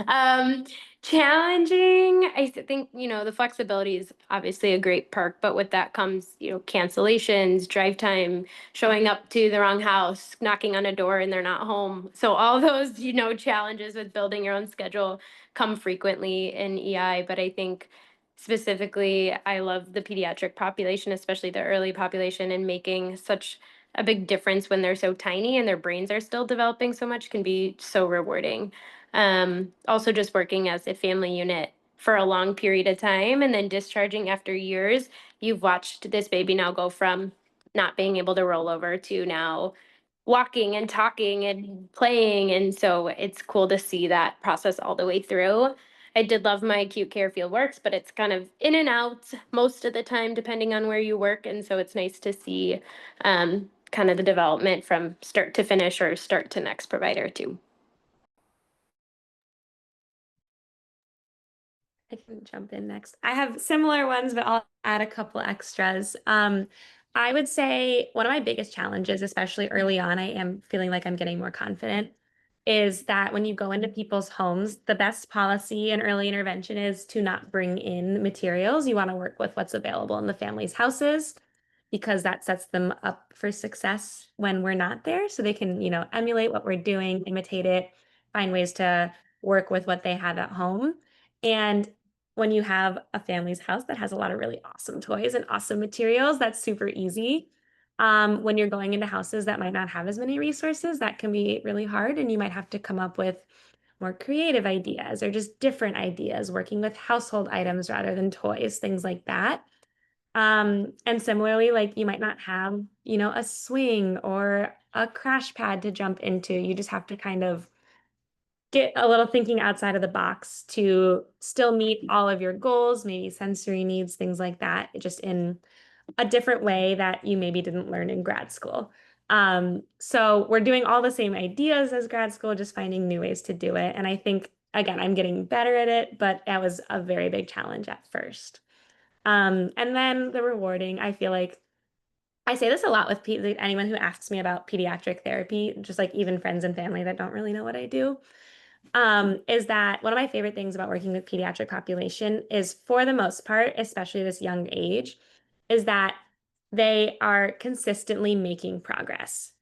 Um, challenging, I think, the flexibility is obviously a great perk, but with that comes, cancellations, drive time, showing up to the wrong house, knocking on a door and they're not home. So all those, challenges with building your own schedule come frequently in EI, but I think specifically, I love the pediatric population, especially the early population, and making such a big difference when they're so tiny and their brains are still developing so much can be so rewarding. Also, just working as a family unit for a long period of time and then discharging after years, you've watched this baby now go from not being able to roll over to now walking and talking and playing. And so it's cool to see that process all the way through. I did love my acute care field works, but it's kind of in and out most of the time, depending on where you work. And so it's nice to see kind of the development from start to finish or start to next provider too.
I can jump in next. I have similar ones, but I'll add a couple extras. I would say one of my biggest challenges, especially early on, I am feeling like I'm getting more confident, is that when you go into people's homes, the best policy in early intervention is to not bring in materials. You want to work with what's available in the family's houses because that sets them up for success when we're not there. So they can, emulate what we're doing, imitate it, find ways to work with what they have at home. And when you have a family's house that has a lot of really awesome toys and awesome materials, that's super easy. When you're going into houses that might not have as many resources, that can be really hard. And you might have to come up with more creative ideas or just different ideas, working with household items rather than toys, things like that. And similarly, like you might not have, a swing or a crash pad to jump into. You just have to kind of get a little thinking outside of the box to still meet all of your goals, maybe sensory needs, things like that, just in a different way that you maybe didn't learn in grad school. So we're doing all the same ideas as grad school, just finding new ways to do it. And I think, again, I'm getting better at it, but that was a very big challenge at first. And then the rewarding, I feel like I say this a lot with anyone who asks me about pediatric therapy, just like even friends and family that don't really know what I do. Is that one of my favorite things about working with pediatric population is, for the most part, especially this young age, is that they are consistently making progress.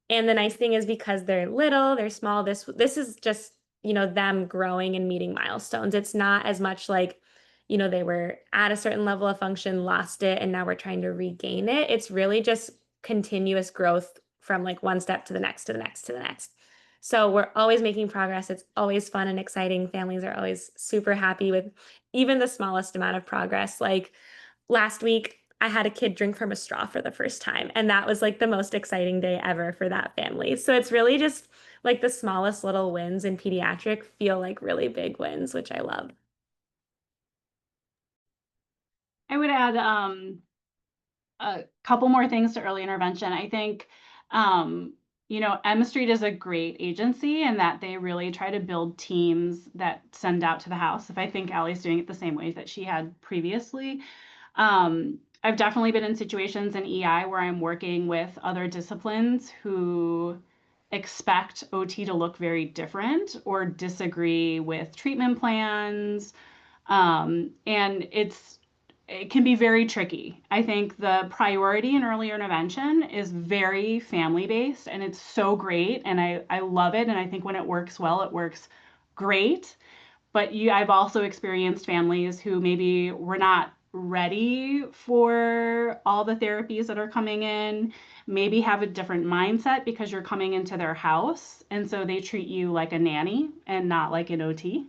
And the nice thing is, because they're little, they're small, this is just, them growing and meeting milestones. It's not as much like, they were at a certain level of function, lost it, and now we're trying to regain it. It's really just continuous growth from like one step to the next, to the next, to the next. So we're always making progress. It's always fun and exciting. Families are always super happy with even the smallest amount of progress. Like last week, I had a kid drink from a straw for the first time, and that was like the most exciting day ever for that family. So it's really just like the smallest little wins in pediatric feel like really big wins, which I love.
I would add a couple more things to early intervention. I think, M Street is a great agency in that they really try to build teams that send out to the house. If I think Allie's doing it the same way that she had previously. I've definitely been in situations in EI where I'm working with other disciplines who expect OT to look very different or disagree with treatment plans. And it can be very tricky. I think the priority in early intervention is very family based, and it's so great. And I love it. And I think when it works well, it works great. But I've also experienced families who maybe were not ready for all the therapies that are coming in, maybe have a different mindset because you're coming into their house. And so they treat you like a nanny and not like an OT.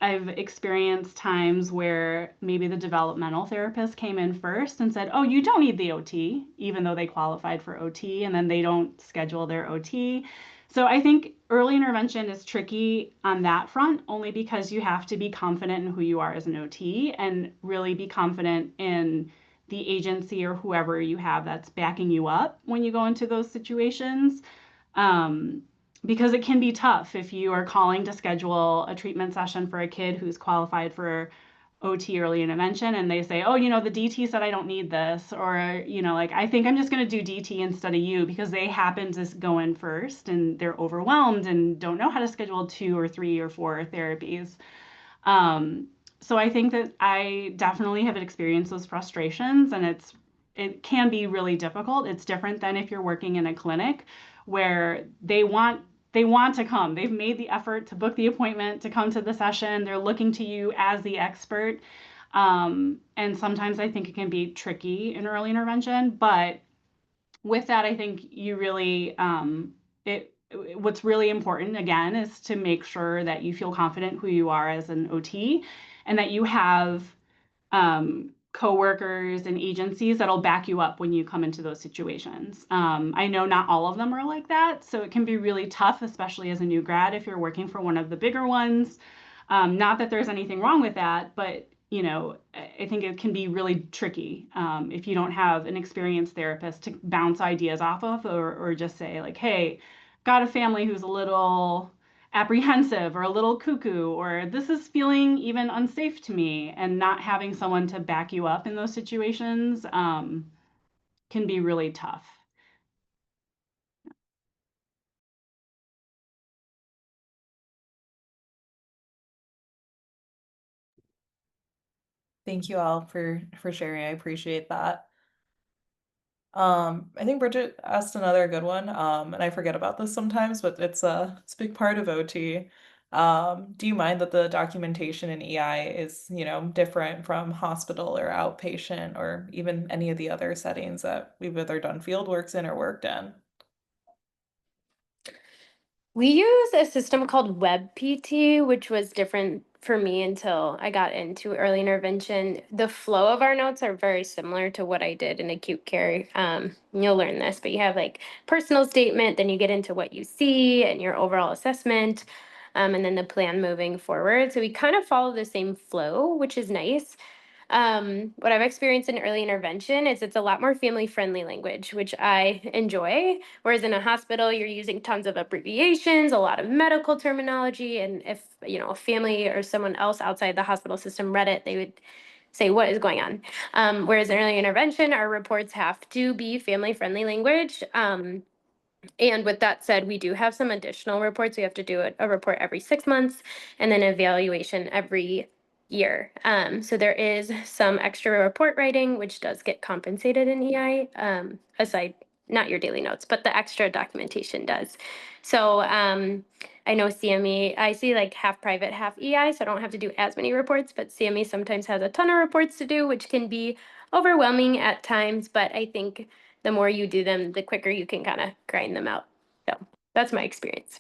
I've experienced times where maybe the developmental therapist came in first and said, "Oh, you don't need the OT," even though they qualified for OT, and then they don't schedule their OT. So I think early intervention is tricky on that front, only because you have to be confident in who you are as an OT and really be confident in the agency or whoever you have that's backing you up when you go into those situations. Um, because it can be tough if you are calling to schedule a treatment session for a kid who's qualified for OT early intervention and they say, "Oh, the DT said I don't need this," or, like, "I think I'm just going to do DT instead of you," because they happen to go in first and they're overwhelmed and don't know how to schedule 2 or 3 or 4 therapies. Um, so I think that I definitely have experienced those frustrations, and it can be really difficult. It's different than if you're working in a clinic where they want to come. They've made the effort to book the appointment to come to the session. They're looking to you as the expert. And sometimes I think it can be tricky in early intervention, but with that, I think you really, what's really important again is to make sure that you feel confident who you are as an OT and that you have coworkers and agencies that'll back you up when you come into those situations. I know not all of them are like that, so it can be really tough, especially as a new grad, if you're working for one of the bigger ones. Not that there's anything wrong with that, but I think it can be really tricky if you don't have an experienced therapist to bounce ideas off of, or just say like, "Hey, got a family who's a little apprehensive or a little cuckoo, or this is feeling even unsafe to me," and not having someone to back you up in those situations can be really tough.
Thank you all for sharing. I appreciate that. I think Bridget asked another good one, and I forget about this sometimes, but it's a big part of OT. Do you mind that the documentation in EI is, different from hospital or outpatient or even any of the other settings that we've either done field works in or worked in?
We use a system called WebPT, which was different for me until I got into early intervention. The flow of our notes are very similar to what I did in acute care. You'll learn this, but you have like personal statement, then you get into what you see and your overall assessment, and then the plan moving forward. So we kind of follow the same flow, which is nice. What I've experienced in early intervention is it's a lot more family friendly language, which I enjoy. Whereas in a hospital, you're using tons of abbreviations, a lot of medical terminology. And if, a family or someone else outside the hospital system read it, they would say what is going on. Whereas in early intervention, our reports have to be family-friendly language. And with that said, we do have some additional reports. We have to do a report every 6 months and then evaluation every year. So there is some extra report writing, which does get compensated in EI, aside, not your daily notes, but the extra documentation does. So I know CME, I see like half private, half EI, so I don't have to do as many reports, but CME sometimes has a ton of reports to do, which can be overwhelming at times, but I think the more you do them, the quicker you can kind of grind them out. So that's my experience.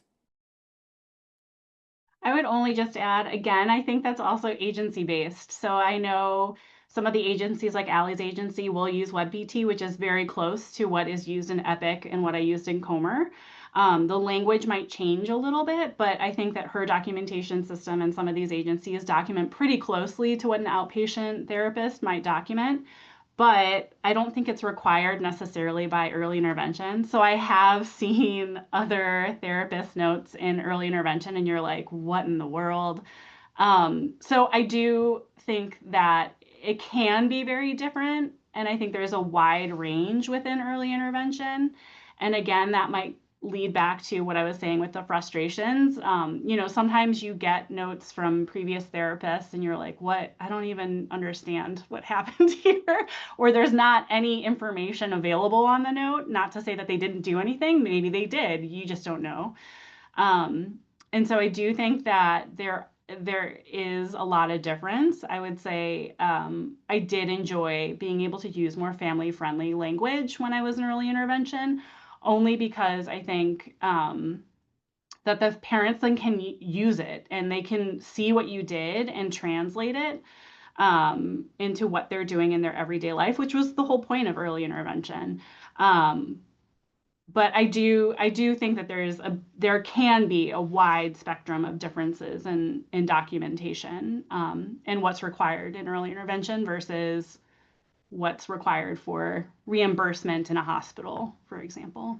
I would only just add, again, I think that's also agency based. So I know some of the agencies like Allie's agency will use WebPT, which is very close to what is used in Epic and what I used in Comer. The language might change a little bit, but I think that her documentation system and some of these agencies document pretty closely to what an outpatient therapist might document. But I don't think it's required necessarily by early intervention. So I have seen other therapist notes in early intervention, and you're like, what in the world? So I do think that it can be very different. And I think there's a wide range within early intervention. And again, that might lead back to what I was saying with the frustrations. Sometimes you get notes from previous therapists and you're like, what? I don't even understand what happened here. Or there's not any information available on the note. Not to say that they didn't do anything. Maybe they did. You just don't know. And so I do think that there is a lot of difference. I would say I did enjoy being able to use more family-friendly language when I was in early intervention, only because I think that the parents then can use it and they can see what you did and translate it into what they're doing in their everyday life, which was the whole point of early intervention. But I do think that there can be a wide spectrum of differences in documentation and what's required in early intervention versus what's required for reimbursement in a hospital, for example.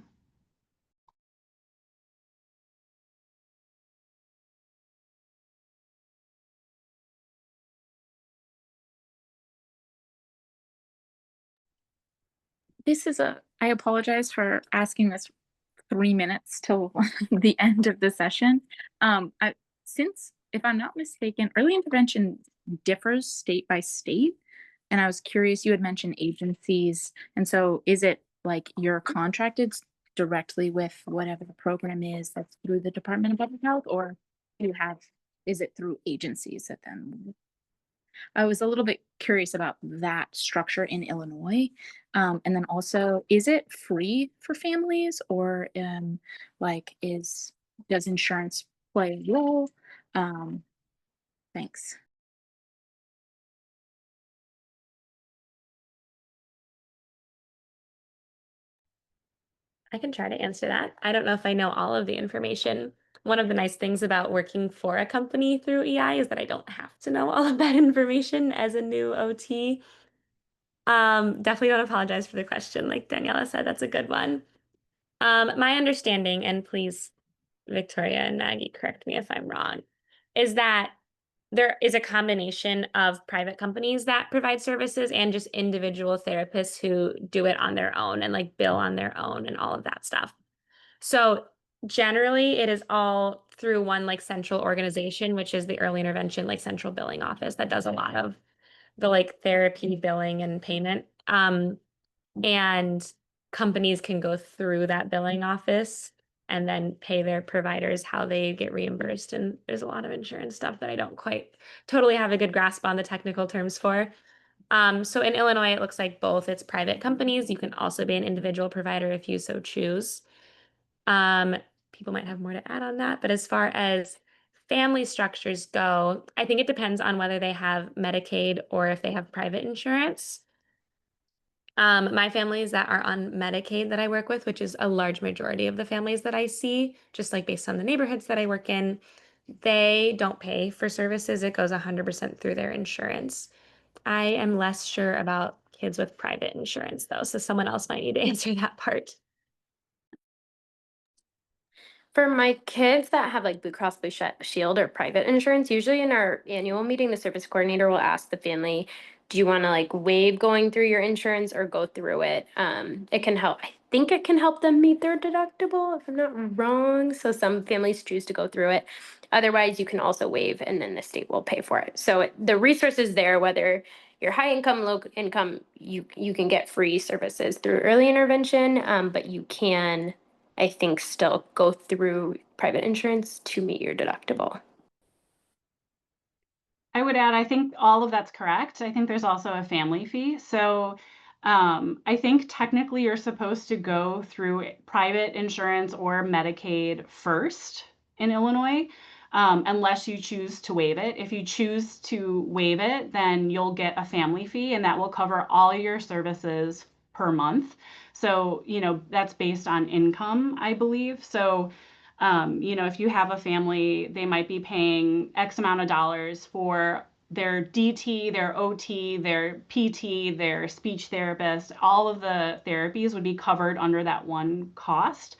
I apologize for asking this 3 minutes till the end of the session. Since, if I'm not mistaken, early intervention differs state by state. And I was curious, you had mentioned agencies. And so is it like you're contracted directly with whatever the program is that's through the Department of Public Health, or is it through agencies that then? I was a little bit curious about that structure in Illinois. And then also, is it free for families, or does insurance play a role? Thanks.
I can try to answer that. I don't know if I know all of the information. One of the nice things about working for a company through EI is that I don't have to know all of that information as a new OT. Definitely don't apologize for the question. Like Daniela said, that's a good one. My understanding, and please, Victoria and Maggie, correct me if I'm wrong, is that there is a combination of private companies that provide services and just individual therapists who do it on their own and like bill on their own and all of that stuff. So generally it is all through one like central organization, which is the early intervention, like central billing office that does a lot of the like therapy billing and payment. And companies can go through that billing office and then pay their providers how they get reimbursed. And there's a lot of insurance stuff that I don't quite totally have a good grasp on the technical terms for. So in Illinois, it looks like both. It's private companies. You can also be an individual provider if you so choose. People might have more to add on that, but as far as family structures go, I think it depends on whether they have Medicaid or if they have private insurance. My families that are on Medicaid that I work with, which is a large majority of the families that I see, just like based on the neighborhoods that I work in, they don't pay for services. It goes 100% through their insurance. I am less sure about kids with private insurance though, so someone else might need to answer that part.
For my kids that have like Blue Cross Blue Shield or private insurance, usually in our annual meeting, the service coordinator will ask the family do you want to like waive going through your insurance or go through it? It can help. I think it can help them meet their deductible if I'm not wrong. So some families choose to go through it. Otherwise, you can also waive and then the state will pay for it. So the resource is there, whether you're high income, low income, you can get free services through early intervention, but you can, I think, still go through private insurance to meet your deductible.
I would add, I think all of that's correct. I think there's also a family fee. So I think technically you're supposed to go through private insurance or Medicaid first in Illinois, unless you choose to waive it. If you choose to waive it, then you'll get a family fee, and that will cover all your services per month. So, that's based on income, I believe. So, if you have a family, they might be paying X amount of dollars for their DT, their OT, their PT, their speech therapist. All of the therapies would be covered under that one cost.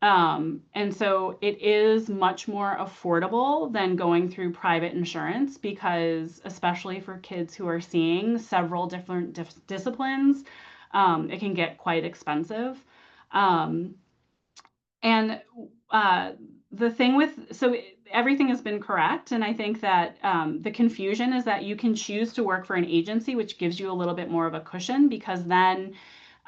And so it is much more affordable than going through private insurance because, especially for kids who are seeing several different disciplines, it can get quite expensive. Um, and the thing so everything has been correct. And I think that the confusion is that you can choose to work for an agency, which gives you a little bit more of a cushion because then,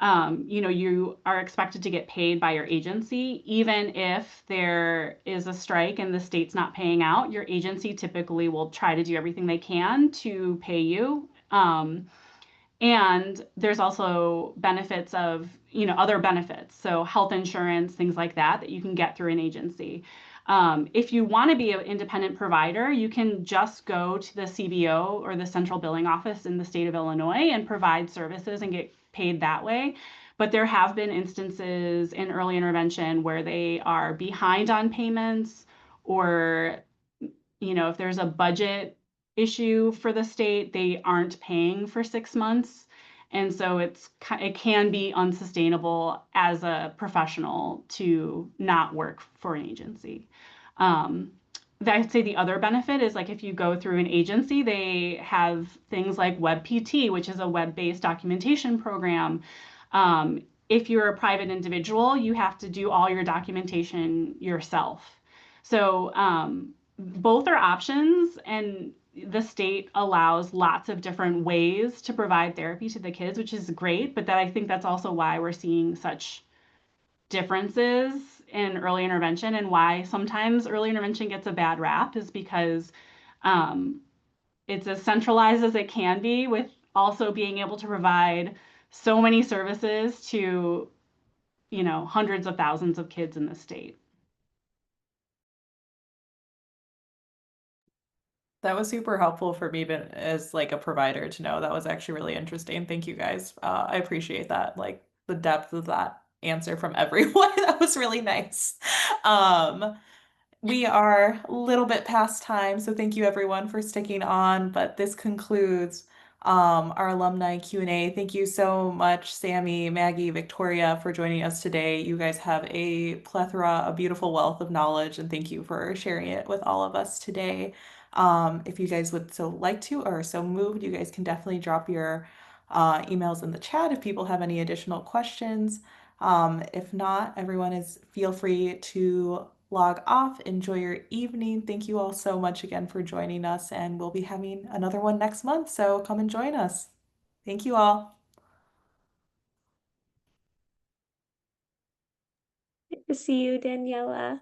you are expected to get paid by your agency. Even if there is a strike and the state's not paying out, your agency typically will try to do everything they can to pay you. And there's also benefits of, other benefits. So health insurance, things like that, that you can get through an agency. If you want to be an independent provider, you can just go to the CBO or the central billing office in the state of Illinois and provide services and get paid that way. But there have been instances in early intervention where they are behind on payments or, if there's a budget issue for the state, they aren't paying for 6 months. And so it can be unsustainable as a professional to not work for an agency. I'd say the other benefit is like if you go through an agency, they have things like WebPT, which is a web-based documentation program. If you're a private individual, you have to do all your documentation yourself. So both are options, and the state allows lots of different ways to provide therapy to the kids, which is great. But I think that's also why we're seeing such differences in early intervention and why sometimes early intervention gets a bad rap is because it's as centralized as it can be with also being able to provide so many services to, hundreds of thousands of kids in the state.
That was super helpful for me, but as like a provider to know. That was actually really interesting. Thank you guys. I appreciate that, like the depth of that answer from everyone. That was really nice. Um, we are a little bit past time, so thank you everyone for sticking on. But this concludes our alumni Q&A. Thank you so much, Sammy, Maggie, Victoria, for joining us today. You guys have a plethora, a beautiful wealth of knowledge, and thank you for sharing it with all of us today. If you guys would so like to or so moved, you guys can definitely drop your emails in the chat if people have any additional questions. If not, feel free to log off. Enjoy your evening. Thank you all so much again for joining us, and we'll be having another one next month, so come and join us. Thank you all.
Good to see you, Daniela.